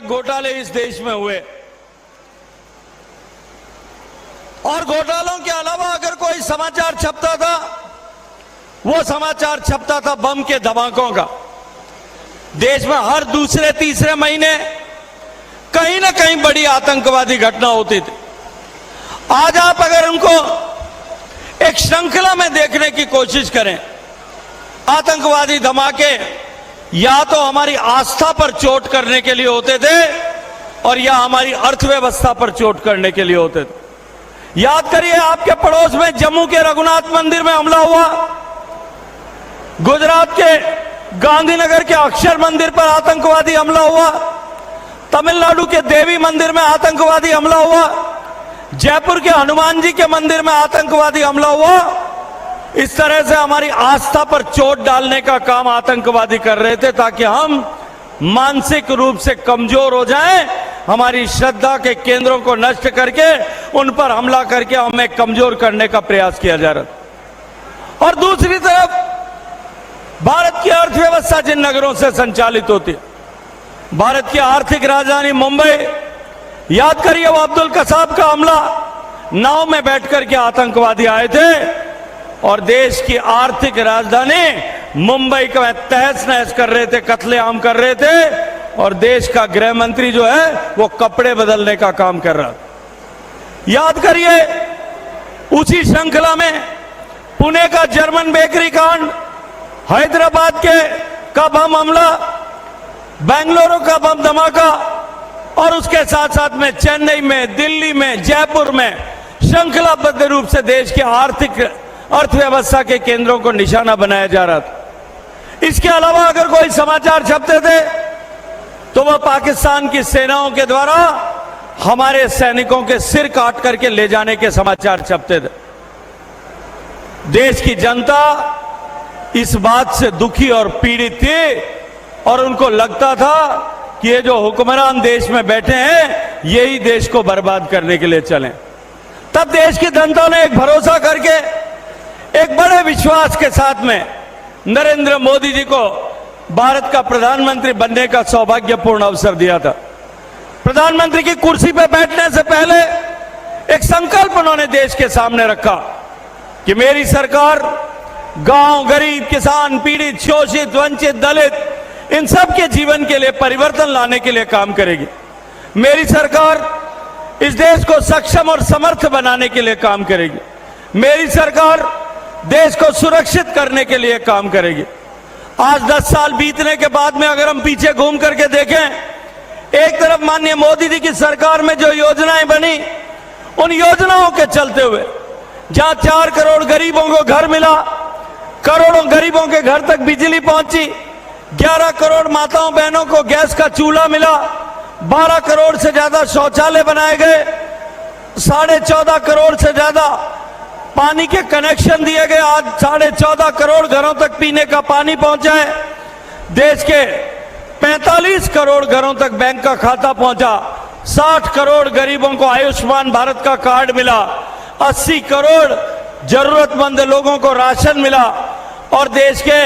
तक घोटाले इस देश में हुए, और घोटालों के अलावा अगर कोई समाचार छपता था, वो समाचार छपता था बम के धमाकों का। देश में हर दूसरे तीसरे महीने कहीं ना कहीं बड़ी आतंकवादी घटना होती थी। आज आप अगर उनको एक श्रृंखला में देखने की कोशिश करें, आतंकवादी धमाके या तो हमारी आस्था पर चोट करने के लिए होते थे और या हमारी अर्थव्यवस्था पर चोट करने के लिए होते थे। याद करिए, आपके पड़ोस में जम्मू के रघुनाथ मंदिर में हमला हुआ, गुजरात के गांधीनगर के अक्षर मंदिर पर आतंकवादी हमला हुआ, तमिलनाडु के देवी मंदिर में आतंकवादी हमला हुआ, जयपुर के हनुमान जी के मंदिर में आतंकवादी हमला हुआ। इस तरह से हमारी आस्था पर चोट डालने का काम आतंकवादी कर रहे थे ताकि हम मानसिक रूप से कमजोर हो जाएं, हमारी श्रद्धा के केंद्रों को नष्ट करके उन पर हमला करके हमें कमजोर करने का प्रयास किया जा रहा था। और दूसरी तरफ भारत की अर्थव्यवस्था जिन नगरों से संचालित होती है, भारत की आर्थिक राजधानी मुंबई, याद करिए वो अब्दुल कसाब का हमला, नाव में बैठकर के आतंकवादी आए थे और देश की आर्थिक राजधानी मुंबई का तहस नहस कर रहे थे, कत्लेआम कर रहे थे, और देश का गृह मंत्री जो है वो कपड़े बदलने का काम कर रहा। याद करिए, उसी श्रृंखला में पुणे का जर्मन बेकरी कांड, हैदराबाद का बम हमला, बेंगलुरु का बम धमाका, और उसके साथ साथ में चेन्नई में, दिल्ली में, जयपुर में श्रृंखलाबद्ध रूप से देश की आर्थिक अर्थव्यवस्था के केंद्रों को निशाना बनाया जा रहा था। इसके अलावा अगर कोई समाचार छपते थे तो वह पाकिस्तान की सेनाओं के द्वारा हमारे सैनिकों के सिर काट करके ले जाने के समाचार छपते थे। देश की जनता इस बात से दुखी और पीड़ित थी और उनको लगता था कि ये जो हुक्मरान देश में बैठे हैं यही देश को बर्बाद करने के लिए चले। तब देश की जनता ने एक भरोसा करके, एक बड़े विश्वास के साथ में नरेंद्र मोदी जी को भारत का प्रधानमंत्री बनने का सौभाग्यपूर्ण अवसर दिया था। प्रधानमंत्री की कुर्सी पर बैठने से पहले एक संकल्प उन्होंने देश के सामने रखा कि मेरी सरकार गांव, गरीब, किसान, पीड़ित, शोषित, वंचित, दलित, इन सब के जीवन के लिए परिवर्तन लाने के लिए काम करेगी। मेरी सरकार इस देश को सक्षम और समर्थ बनाने के लिए काम करेगी। मेरी सरकार देश को सुरक्षित करने के लिए काम करेगी। आज 10 साल बीतने के बाद में अगर हम पीछे घूम करके देखें, एक तरफ माननीय मोदी जी की सरकार में जो योजनाएं बनी, उन योजनाओं के चलते हुए जहां 4 करोड़ गरीबों को घर मिला, करोड़ों गरीबों के घर तक बिजली पहुंची, 11 करोड़ माताओं बहनों को गैस का चूल्हा मिला, 12 करोड़ से ज्यादा शौचालय बनाए गए, 14.5 करोड़ से ज्यादा पानी के कनेक्शन दिए गए। आज 14.5 करोड़ घरों तक पीने का पानी पहुंचा है। देश के 45 करोड़ घरों तक बैंक का खाता पहुंचा, 60 करोड़ गरीबों को आयुष्मान भारत का कार्ड मिला, 80 करोड़ जरूरतमंद लोगों को राशन मिला, और देश के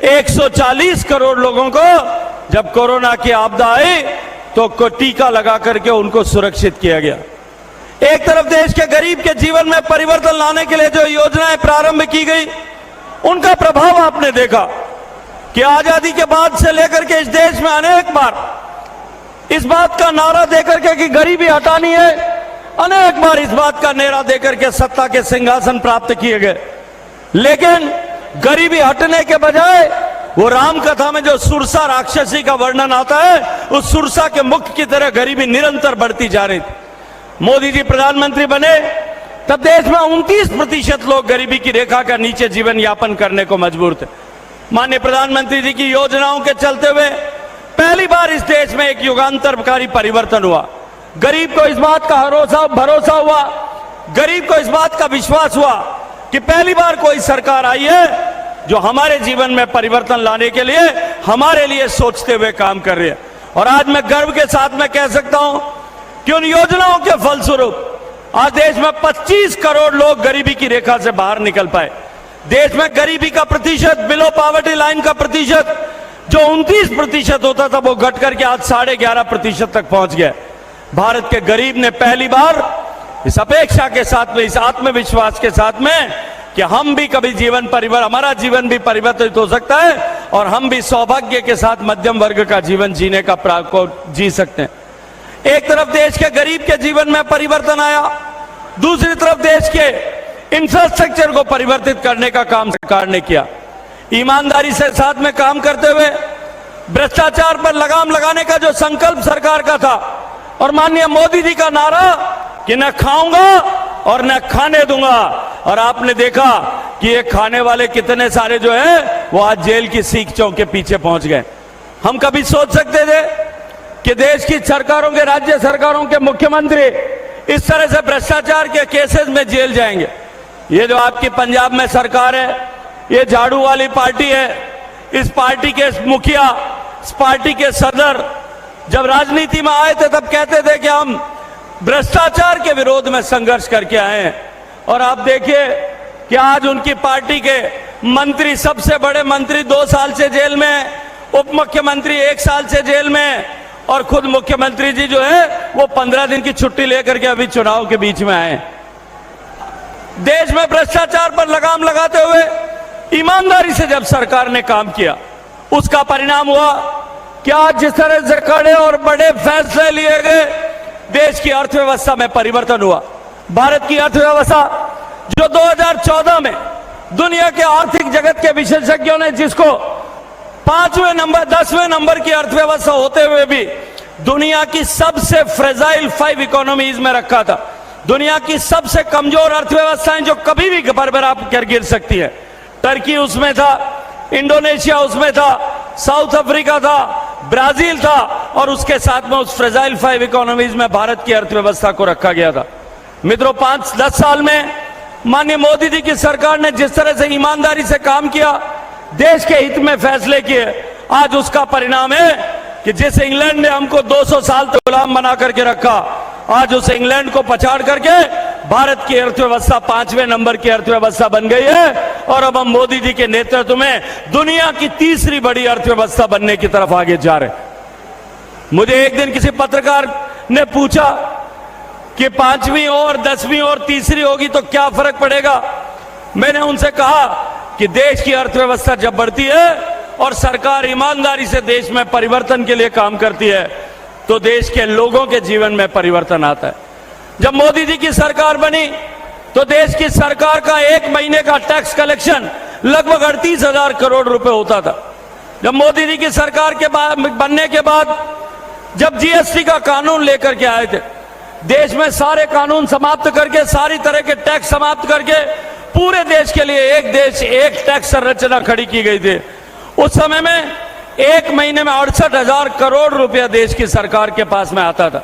140 करोड़ लोगों को जब कोरोना की आपदा आई तो टीका लगा करके उनको सुरक्षित किया गया। एक तरफ देश के गरीब के जीवन में परिवर्तन लाने के लिए जो योजनाएं प्रारंभ की गई, उनका प्रभाव आपने देखा कि आजादी के बाद से लेकर के इस देश में अनेक बार इस बात का नारा देकर के कि गरीबी हटानी है, अनेक बार इस बात का नारा देकर के सत्ता के सिंहासन प्राप्त किए गए। लेकिन गरीबी हटने के बजाय वो राम कथा में जो सुरसा राक्षसी का वर्णन आता है, उस सुरसा के मुख की तरह गरीबी निरंतर बढ़ती जा रही थी। मोदी जी प्रधानमंत्री बने तब देश में 29% लोग गरीबी की रेखा का नीचे जीवन यापन करने को मजबूर थे। माननीय प्रधानमंत्री जी की योजनाओं के चलते हुए पहली बार इस देश में एक युगांतरकारी परिवर्तन हुआ। गरीब को इस बात का भरोसा हुआ, गरीब को इस बात का विश्वास हुआ कि पहली बार कोई सरकार आई है जो हमारे जीवन में परिवर्तन लाने के लिए हमारे लिए सोचते हुए काम कर रही है। और आज मैं गर्व के साथ में कह सकता हूं कि उन योजनाओं के फलस्वरूप आज देश में 25 करोड़ लोग गरीबी की रेखा से बाहर निकल पाए। देश में गरीबी का प्रतिशत, बिलो पॉवर्टी लाइन का प्रतिशत जो 29% होता था वो घट करके आज 11.5% तक पहुंच गया। भारत के गरीब ने पहली बार इस अपेक्षा के साथ में, इस आत्मविश्वास के साथ में कि हम भी कभी हमारा जीवन भी परिवर्तित हो सकता है और हम भी सौभाग्य के साथ मध्यम वर्ग का जीवन जीने का को जी सकते हैं। एक तरफ देश के गरीब के जीवन में परिवर्तन आया, दूसरी तरफ देश के इंफ्रास्ट्रक्चर को परिवर्तित करने का काम सरकार ने किया। ईमानदारी से साथ में काम करते हुए भ्रष्टाचार पर लगाम लगाने का जो संकल्प सरकार का था और माननीय मोदी जी का नारा कि न खाऊंगा और न खाने दूंगा, और आपने देखा कि ये खाने वाले कितने सारे जो है वो आज जेल की सीख चौक के पीछे पहुंच गए। हम कभी सोच सकते थे कि देश की सरकारों के, राज्य सरकारों के मुख्यमंत्री इस तरह से भ्रष्टाचार के केसेस में जेल जाएंगे? ये जो आपकी पंजाब में सरकार है, ये झाड़ू वाली पार्टी है, इस पार्टी के मुखिया, इस पार्टी के सदर जब राजनीति में आए थे तब कहते थे कि हम भ्रष्टाचार के विरोध में संघर्ष करके आए हैं, और आप देखिए कि आज उनकी पार्टी के मंत्री, सबसे बड़े मंत्री 2 साल से जेल में, उप मुख्यमंत्री 1 साल से जेल में, और खुद मुख्यमंत्री जी जो है वो 15 दिन की छुट्टी लेकर के अभी चुनाव के बीच में आए। देश में भ्रष्टाचार पर लगाम लगाते हुए ईमानदारी से जब सरकार ने काम किया, उसका परिणाम हुआ कि आज जिस तरह से कड़े और बड़े फैसले लिए गए, देश की अर्थव्यवस्था में परिवर्तन हुआ। भारत की अर्थव्यवस्था जो 2014 में दुनिया के आर्थिक जगत के विशेषज्ञों ने जिसको 5वें नंबर 10वें नंबर की अर्थव्यवस्था होते हुए भी दुनिया की सबसे फ्रेजाइल 5 इकोनॉमीज में रखा था, दुनिया की सबसे कमजोर अर्थव्यवस्थाएं जो कभी भी भरभरा कर गिर सकती है, टर्की उसमें था, इंडोनेशिया उसमें था, साउथ अफ्रीका था, ब्राजील था, और उसके साथ में उस फ्रेजाइल 5 इकोनॉमीज में भारत की अर्थव्यवस्था को रखा गया था। मित्रों, 5-10 साल में माननीय मोदी जी की सरकार ने जिस तरह से ईमानदारी से काम किया, देश के हित में फैसले किए, आज उसका परिणाम है कि जिस इंग्लैंड ने हमको 200 साल तक गुलाम बना करके रखा, आज उस इंग्लैंड को पछाड़ करके भारत की अर्थव्यवस्था 5वें नंबर की अर्थव्यवस्था बन गई है, और अब हम मोदी जी के नेतृत्व में दुनिया की तीसरी बड़ी अर्थव्यवस्था बनने की तरफ आगे जा रहे हैं। मुझे एक दिन किसी पत्रकार ने पूछा कि 5वीं और 10वीं और तीसरी होगी तो क्या फर्क पड़ेगा? मैंने उनसे कहा कि देश की अर्थव्यवस्था जब बढ़ती है और सरकार ईमानदारी से देश में परिवर्तन के लिए काम करती है तो देश के लोगों के जीवन में परिवर्तन आता है। जब मोदी जी की सरकार बनी तो देश की सरकार का 1 महीने का टैक्स कलेक्शन लगभग 38,000 करोड़ रुपए होता था। जब मोदी जी की सरकार के बनने के बाद जब जीएसटी का कानून लेकर के आए थे, देश में सारे कानून समाप्त करके, सारी तरह के टैक्स समाप्त करके पूरे देश के लिए एक देश एक टैक्स संरचना खड़ी की गई थी। उस समय में 1 महीने में 68,000 करोड़ रुपया देश की सरकार के पास में आता था।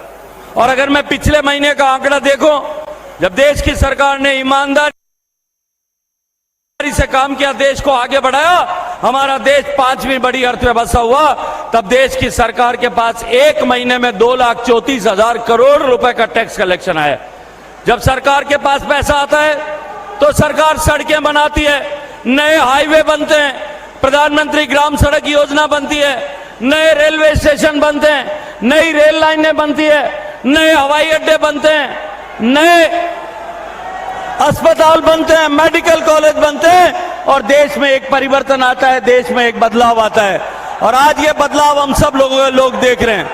और अगर मैं पिछले महीने का आंकड़ा देखूं, जब देश की सरकार ने ईमानदारी से काम किया, देश को आगे बढ़ाया, हमारा देश 5वीं बड़ी अर्थव्यवस्था हुआ, तब देश की सरकार के पास 1 महीने में 2,34,000 करोड़ रुपए का टैक्स कलेक्शन आया। जब सरकार के पास पैसा आता है तो सरकार सड़कें बनाती है, नए हाईवे बनते हैं, प्रधानमंत्री ग्राम सड़क योजना बनती है, नए रेलवे स्टेशन बनते हैं, नई रेल लाइनें बनती है, नए हवाई अड्डे बनते हैं, नए अस्पताल बनते हैं, मेडिकल कॉलेज बनते हैं, और देश में एक परिवर्तन आता है, देश में एक बदलाव आता है। और आज ये बदलाव हम सब लोग देख रहे हैं।